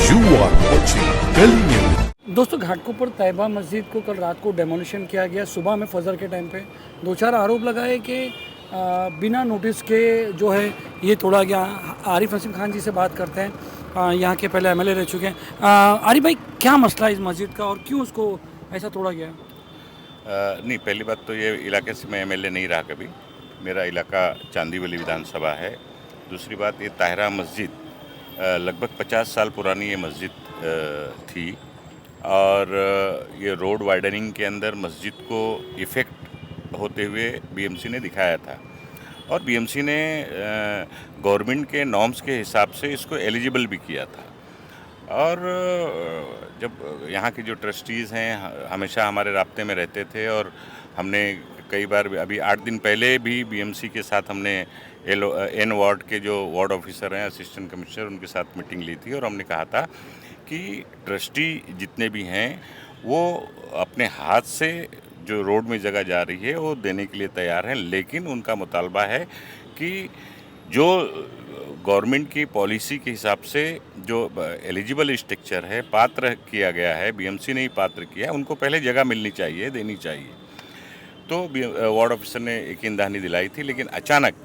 You are watching Delhi News. दोस्तों घाटकोपर तैयबा मस्जिद को कल रात को डेमोलिशन किया गया। सुबह में फजर के टाइम पे दो चार आरोप लगाए कि बिना नोटिस के जो है ये तोड़ा गया। आरिफ नसीम खान जी से बात करते हैं, यहाँ के पहले एमएलए रह चुके हैं। आरिफ भाई, क्या मसला है इस मस्जिद का और क्यों उसको ऐसा तोड़ा गया? नहीं, पहली बात तो ये इलाके से मैं एमएलए नहीं रहा कभी। मेरा इलाका चांदीवली विधानसभा है। दूसरी बात, ये ताहिरा मस्जिद लगभग 50 साल पुरानी ये मस्जिद थी और ये रोड वाइडनिंग के अंदर मस्जिद को इफ़ेक्ट होते हुए बीएमसी ने दिखाया था और बीएमसी ने गवर्नमेंट के नॉर्म्स के हिसाब से इसको एलिजिबल भी किया था। और जब यहाँ के जो ट्रस्टीज़ हैं हमेशा हमारे राब्ते में रहते थे और हमने कई बार अभी 8 दिन पहले भी बीएमसी के साथ हमने एन वार्ड के जो वार्ड ऑफिसर हैं, असिस्टेंट कमिश्नर, उनके साथ मीटिंग ली थी और हमने कहा था कि ट्रस्टी जितने भी हैं वो अपने हाथ से जो रोड में जगह जा रही है वो देने के लिए तैयार हैं, लेकिन उनका मुतालबा है कि जो गवर्नमेंट की पॉलिसी के हिसाब से जो एलिजिबल स्ट्रक्चर है, पात्र किया गया है, बीएमसी ने ही पात्र किया, उनको पहले जगह मिलनी चाहिए, देनी चाहिए। तो वार्ड ऑफिसर ने यकीन दहानी दिलाई थी, लेकिन अचानक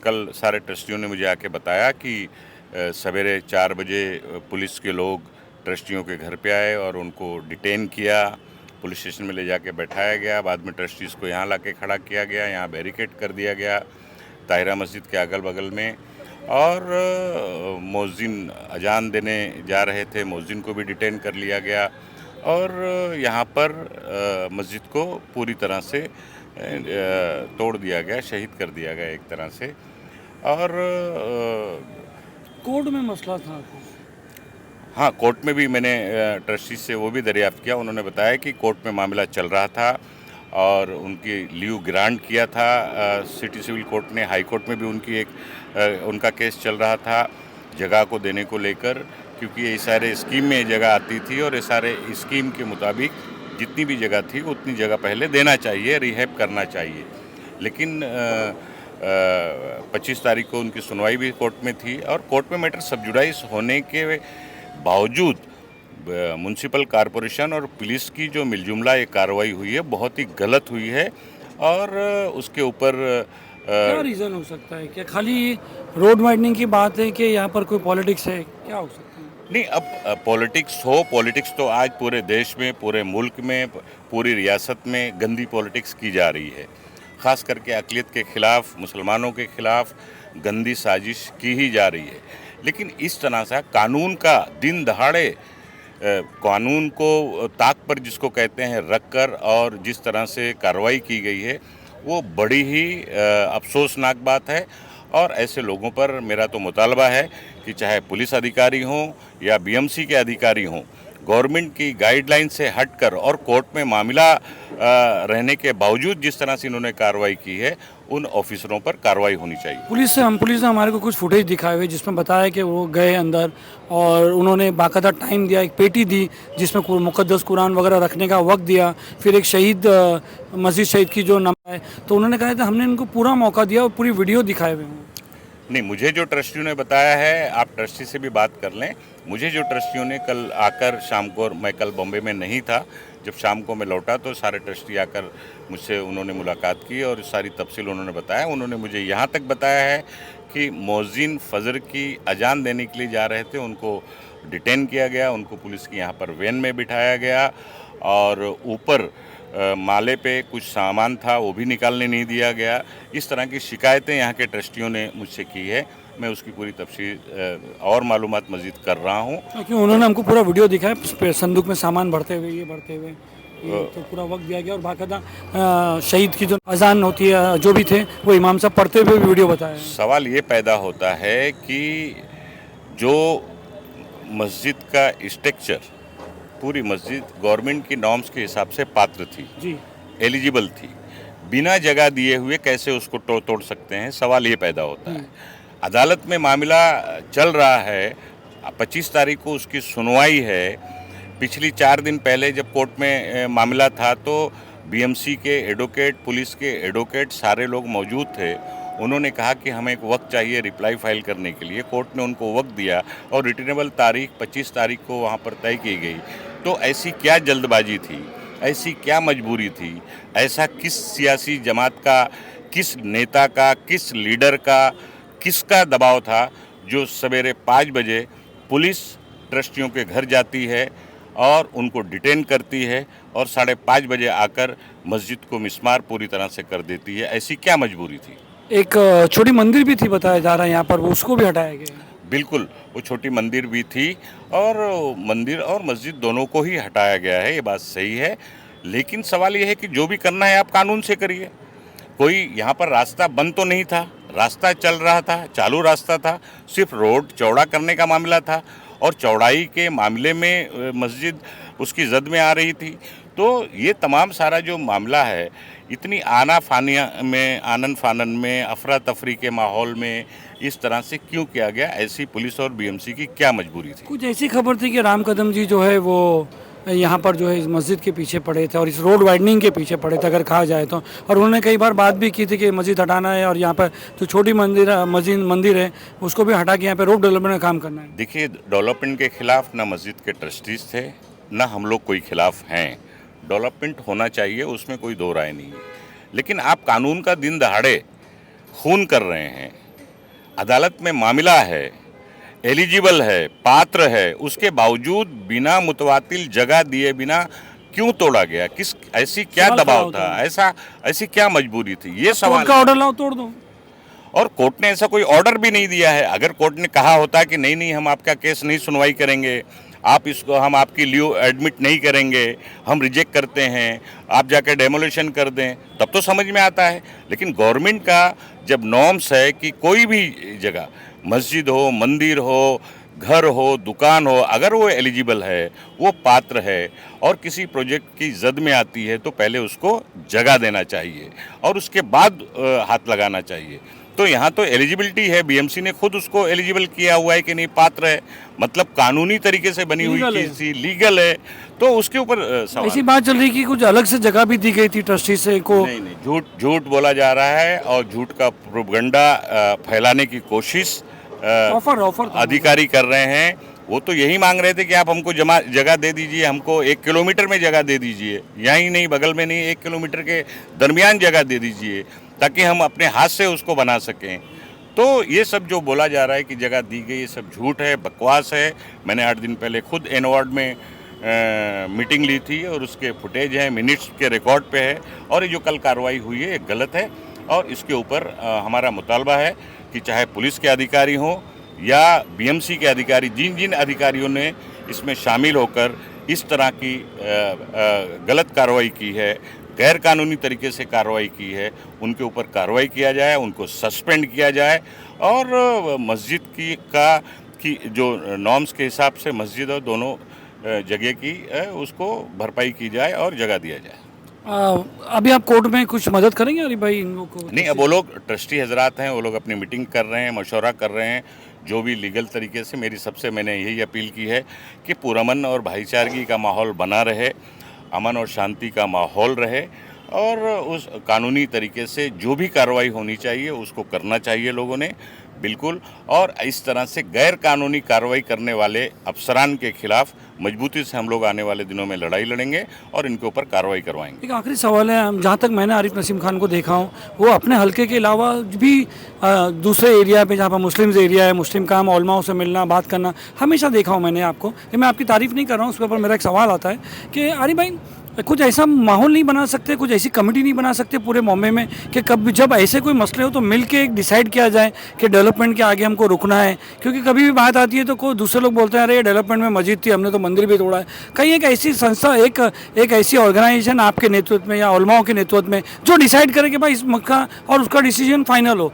कल सारे ट्रस्टियों ने मुझे आके बताया कि सवेरे 4 बजे पुलिस के लोग ट्रस्टियों के घर पे आए और उनको डिटेन किया, पुलिस स्टेशन में ले जाके बैठाया गया। बाद में ट्रस्टीज़ को यहाँ लाके खड़ा किया गया, यहाँ बैरिकेड कर दिया गया ताहिरा मस्जिद के अगल बगल में। और मौज़िन अजान देने जा रहे थे, मौज़िन को भी डिटेन कर लिया गया और यहाँ पर मस्जिद को पूरी तरह से तोड़ दिया गया, शहीद कर दिया गया एक तरह से। और कोर्ट में मसला था? हाँ, कोर्ट में भी मैंने ट्रस्टी से वो भी दरियाफ्त किया। उन्होंने बताया कि कोर्ट में मामला चल रहा था और उनकी लीव ग्रांट किया था सिटी सिविल कोर्ट ने। हाई कोर्ट में भी उनका केस चल रहा था जगह को देने को लेकर, क्योंकि ये सारे स्कीम में जगह आती थी और ये सारे स्कीम के मुताबिक जितनी भी जगह थी उतनी जगह पहले देना चाहिए, रिहैब करना चाहिए। लेकिन 25 तारीख को उनकी सुनवाई भी कोर्ट में थी और कोर्ट में मैटर सब जुडाइस होने के बावजूद म्युनिसिपल कॉरपोरेशन और पुलिस की जो मिलजुमला ये कार्रवाई हुई है बहुत ही गलत हुई है। और उसके ऊपर क्या रीज़न हो सकता है? क्या खाली रोड वाइडनिंग की बात है कि यहाँ पर कोई पॉलिटिक्स है? क्या हो सकता है? नहीं, अब पॉलिटिक्स तो आज पूरे देश में, पूरे मुल्क में, पूरी रियासत में गंदी पॉलिटिक्स की जा रही है। ख़ास करके अक़लियत के ख़िलाफ़, मुसलमानों के ख़िलाफ़ गंदी साजिश की ही जा रही है। लेकिन इस तरह से कानून का दिन दहाड़े कानून को ताक पर जिसको कहते हैं रख कर और जिस तरह से कार्रवाई की गई है वो बड़ी ही अफसोसनाक बात है। और ऐसे लोगों पर मेरा तो मुतालबा है कि चाहे पुलिस अधिकारी हों या बीएमसी के अधिकारी हों, गवर्नमेंट की गाइडलाइन से हटकर और कोर्ट में मामला रहने के बावजूद जिस तरह से इन्होंने कार्रवाई की है उन ऑफिसरों पर कार्रवाई होनी चाहिए। पुलिस ने हमारे को कुछ फुटेज दिखाए हुए जिसमें बताया कि वो गए अंदर और उन्होंने बाकायदा टाइम दिया, एक पेटी दी जिसमें मुक़द्दस कुरान वगैरह रखने का वक्त दिया, फिर एक शहीद मस्जिद शहीद की जो नाम है, तो उन्होंने कहा था हमने इनको पूरा मौका दिया और पूरी वीडियो दिखाए हुए हैं। नहीं, मुझे जो ट्रस्टियों ने बताया है, आप ट्रस्टी से भी बात कर लें, मुझे जो ट्रस्टियों ने कल आकर शाम को, मैं कल बॉम्बे में नहीं था, जब शाम को मैं लौटा तो सारे ट्रस्टी आकर मुझसे उन्होंने मुलाकात की और सारी तफसील उन्होंने बताया। उन्होंने मुझे यहाँ तक बताया है कि मौज़िन फजर की अजान देने के लिए जा रहे थे, उनको डिटेन किया गया, उनको पुलिस की यहाँ पर वैन में बिठाया गया और ऊपर माले पे कुछ सामान था वो भी निकालने नहीं दिया गया। इस तरह की शिकायतें यहाँ के ट्रस्टियों ने मुझसे की है। मैं उसकी पूरी तफसील और मालूमात मज़ीद कर रहा हूँ। क्योंकि उन्होंने हमको पूरा वीडियो दिखाया, संदूक में सामान भरते हुए, ये भरते हुए, ये तो पूरा वक्त दिया गया और बाकायदा शहीद की जो अजान होती है जो भी थे वो इमाम साहब पढ़ते हुए वीडियो बताया। सवाल ये पैदा होता है कि जो मस्जिद का स्ट्रक्चर, पूरी मस्जिद गवर्नमेंट की नॉर्म्स के हिसाब से पात्र थी जी, एलिजिबल थी, बिना जगह दिए हुए कैसे उसको तोड़ सकते हैं, सवाल ये पैदा होता है। अदालत में मामला चल रहा है, 25 तारीख को उसकी सुनवाई है। पिछली 4 दिन पहले जब कोर्ट में मामला था तो बीएमसी के एडवोकेट, पुलिस के एडवोकेट सारे लोग मौजूद थे उन्होंने कहा कि हमें एक वक्त चाहिए रिप्लाई फाइल करने के लिए। कोर्ट ने उनको वक्त दिया और रिटर्नेबल तारीख 25 तारीख को वहाँ पर तय की गई। तो ऐसी क्या जल्दबाजी थी, ऐसी क्या मजबूरी थी, ऐसा किस सियासी जमात का, किस नेता का, किस लीडर का, किसका दबाव था जो सवेरे 5 बजे पुलिस ट्रस्टियों के घर जाती है और उनको डिटेन करती है और 5:30 बजे आकर मस्जिद को मिस्मार पूरी तरह से कर देती है। ऐसी क्या मजबूरी थी? एक छोटी मंदिर भी थी बताया जा रहा है यहाँ पर, वो उसको भी हटाया गया है। बिल्कुल, वो छोटी मंदिर भी थी और मंदिर और मस्जिद दोनों को ही हटाया गया है, ये बात सही है। लेकिन सवाल ये है कि जो भी करना है आप कानून से करिए। कोई यहाँ पर रास्ता बंद तो नहीं था, रास्ता चल रहा था, चालू रास्ता था, सिर्फ रोड चौड़ा करने का मामला था और चौड़ाई के मामले में मस्जिद उसकी जद में आ रही थी। तो ये तमाम सारा जो मामला है, इतनी आनन फानन में, अफरा तफरी के माहौल में इस तरह से क्यों किया गया? ऐसी पुलिस और बीएमसी की क्या मजबूरी थी? कुछ ऐसी खबर थी कि राम कदम जी जो है वो यहाँ पर जो है इस मस्जिद के पीछे पड़े थे और इस रोड वाइडनिंग के पीछे पड़े थे अगर कहा जाए तो। और उन्होंने कई बार बात भी की थी कि मस्जिद हटाना है और यहाँ पर जो छोटी मंदिर है उसको भी हटा के यहाँ पे रोड डेवलपमेंट का काम करना है। देखिए, डेवलपमेंट के खिलाफ ना मस्जिद के ट्रस्टीज थे, ना हम लोग कोई खिलाफ हैं। डेवलपमेंट होना चाहिए, उसमें कोई दो राय नहीं है। लेकिन आप कानून का दिन दहाड़े खून कर रहे हैं, अदालत में मामला है, एलिजिबल है, पात्र है, उसके बावजूद बिना मुतवातिल जगह दिए बिना क्यों तोड़ा गया? किस ऐसी क्या दबाव था, ऐसी क्या मजबूरी थी? ये सवाल का ऑर्डर लाओ तोड़ दो। और कोर्ट ने ऐसा कोई ऑर्डर भी नहीं दिया है। अगर कोर्ट ने कहा होता कि नहीं नहीं हम आपका केस नहीं सुनवाई करेंगे, आप इसको हम आपकी लीव एडमिट नहीं करेंगे, हम रिजेक्ट करते हैं, आप जाकर डेमोलिशन कर दें, तब तो समझ में आता है। लेकिन गवर्नमेंट का जब नॉर्म्स है कि कोई भी जगह मस्जिद हो, मंदिर हो, घर हो, दुकान हो, अगर वो एलिजिबल है, वो पात्र है और किसी प्रोजेक्ट की जद में आती है तो पहले उसको जगह देना चाहिए और उसके बाद हाथ लगाना चाहिए। तो यहाँ तो एलिजिबिलिटी है, बीएमसी ने खुद उसको एलिजिबल किया हुआ है कि नहीं पात्र है, मतलब कानूनी तरीके से बनी हुई चीज थी, लीगल है, तो उसके ऊपर सवाल। ऐसी बात चल रही कि कुछ अलग से जगह भी दी गई थी ट्रस्टी से को। नहीं, झूठ बोला जा रहा है और झूठ का प्रोपगंडा फैलाने की कोशिश ऑफर अधिकारी कर रहे हैं। वो तो यही मांग रहे थे कि आप हमको जगह दे दीजिए, हमको 1 किलोमीटर में जगह दे दीजिए, यहीं नहीं बगल में नहीं, 1 किलोमीटर के दरमियान जगह दे दीजिए ताकि हम अपने हाथ से उसको बना सकें। तो ये सब जो बोला जा रहा है कि जगह दी गई, ये सब झूठ है, बकवास है। मैंने 8 दिन पहले खुद एनवार्ड में मीटिंग ली थी और उसके फुटेज है, मिनट्स के रिकॉर्ड पे है और ये जो कल कार्रवाई हुई है ये गलत है और इसके ऊपर हमारा मुतालबा है कि चाहे पुलिस के अधिकारी हों या बीएमसी के अधिकारी, जिन जिन अधिकारियों ने इसमें शामिल होकर इस तरह की गलत कार्रवाई की है, गैर कानूनी तरीके से कार्रवाई की है, उनके ऊपर कार्रवाई किया जाए, उनको सस्पेंड किया जाए और मस्जिद की जो नॉर्म्स के हिसाब से मस्जिद और दोनों जगह की उसको भरपाई की जाए और जगह दिया जाए। अभी आप कोर्ट में कुछ मदद करेंगे अरे भाई इन लोगों को? नहीं, अब वो लोग ट्रस्टी हजरात हैं, वो लोग अपनी मीटिंग कर रहे हैं, मशवरा कर रहे हैं, जो भी लीगल तरीके से। मैंने यही अपील की है कि पुरअमन और भाईचारगी का माहौल बना रहे, अमन और शांति का माहौल रहे और उस कानूनी तरीके से जो भी कार्रवाई होनी चाहिए उसको करना चाहिए लोगों ने, बिल्कुल। और इस तरह से गैर कानूनी कार्रवाई करने वाले अफसरान के खिलाफ मजबूती से हम लोग आने वाले दिनों में लड़ाई लड़ेंगे और इनके ऊपर कार्रवाई करवाएंगे। एक आखिरी सवाल है, जहाँ तक मैंने आरिफ नसीम खान को देखा हूँ, वो अपने हलके के अलावा भी दूसरे एरिया पे जहाँ पर मुस्लिम्स एरिया है, मुस्लिम काम उलमाओं से मिलना, बात करना हमेशा देखा हूँ मैंने आपको। मैं आपकी तारीफ़ नहीं कर रहा हूँ, उसके ऊपर मेरा एक सवाल आता है कि आरिफ भाई कुछ ऐसा माहौल नहीं बना सकते, कुछ ऐसी कमेटी नहीं बना सकते पूरे मोहल्ले में कि कब जब ऐसे कोई मसले हो तो मिल के एक डिसाइड किया जाए कि डेवलपमेंट के आगे हमको रुकना है? क्योंकि कभी भी बात आती है तो कोई दूसरे लोग बोलते हैं अरे डेवलपमेंट में मस्जिद थी, हमने तो मंदिर भी तोड़ा है। कहीं एक ऐसी संस्था, एक ऐसी ऑर्गेनाइजेशन आपके नेतृत्व में या उलमाओं के नेतृत्व में जो डिसाइड करे कि भाई इस मक्का और उसका डिसीजन फाइनल हो।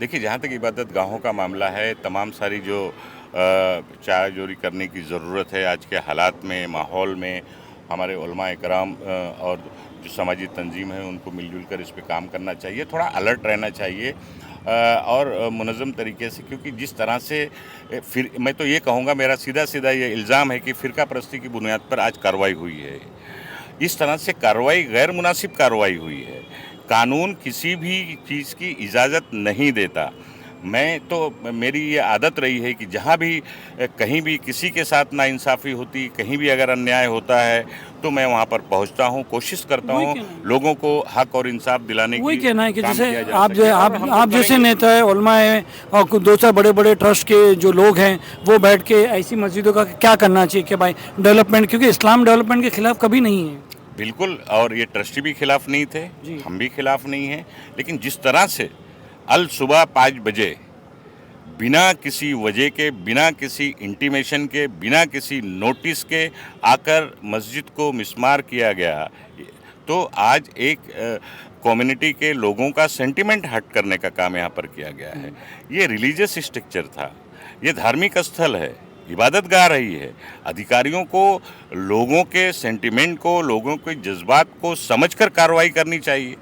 देखिए, जहाँ तक इबादत गाहों का मामला है, तमाम सारी जो चारा जोरी करने की ज़रूरत है आज के हालात में, माहौल में, हमारे उलमा इकराम और जो समाजी तंजीम है उनको मिलजुल कर इस पे काम करना चाहिए, थोड़ा अलर्ट रहना चाहिए और मुनज़्ज़म तरीके से। क्योंकि जिस तरह से फिर मैं तो ये कहूँगा, मेरा सीधा ये इल्ज़ाम है कि फ़िरका परस्ती की बुनियाद पर आज कार्रवाई हुई है। इस तरह से कार्रवाई गैर मुनासिब कार्रवाई हुई है कानून किसी भी चीज़ की इजाज़त नहीं देता। मैं तो मेरी ये आदत रही है कि जहाँ भी कहीं भी किसी के साथ नाइंसाफ़ी होती, कहीं भी अगर अन्याय होता है तो मैं वहाँ पर पहुँचता हूँ, कोशिश करता वही हूँ कहना है। लोगों को हक और इंसाफ दिलाने वही की कहना है कि काम जैसे किया जा आप सके और हम आप तो जैसे करेंगे। नेता है, उलमा है और कुछ दो चार बड़े बड़े ट्रस्ट के जो लोग हैं वो बैठ के ऐसी मस्जिदों का क्या करना चाहिए कि भाई डेवलपमेंट, क्योंकि इस्लाम डेवलपमेंट के खिलाफ कभी नहीं है। बिल्कुल, और ये ट्रस्टी भी खिलाफ नहीं थे, जी। हम भी खिलाफ नहीं हैं, लेकिन जिस तरह से अल सुबह 5 बजे बिना किसी वजह के, बिना किसी इंटीमेशन के, बिना किसी नोटिस के आकर मस्जिद को मिसमार किया गया, तो आज एक कम्युनिटी के लोगों का सेंटिमेंट हर्ट करने का काम यहाँ पर किया गया है। ये रिलीजियस स्ट्रक्चर था, ये धार्मिक स्थल है, इबादत गाह रही है। अधिकारियों को लोगों के सेंटिमेंट को, लोगों के जज्बात को समझकर कार्रवाई करनी चाहिए।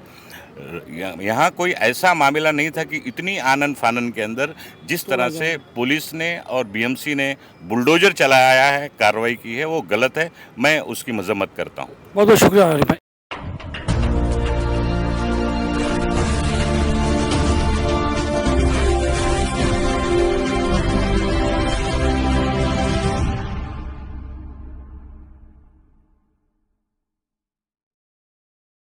यहाँ कोई ऐसा मामला नहीं था कि इतनी आनन फानन के अंदर जिस तरह से पुलिस ने और बीएमसी ने बुलडोजर चलाया है, कार्रवाई की है, वो गलत है। मैं उसकी मजम्मत करता हूँ। बहुत बहुत शुक्रिया आरिफ भाई।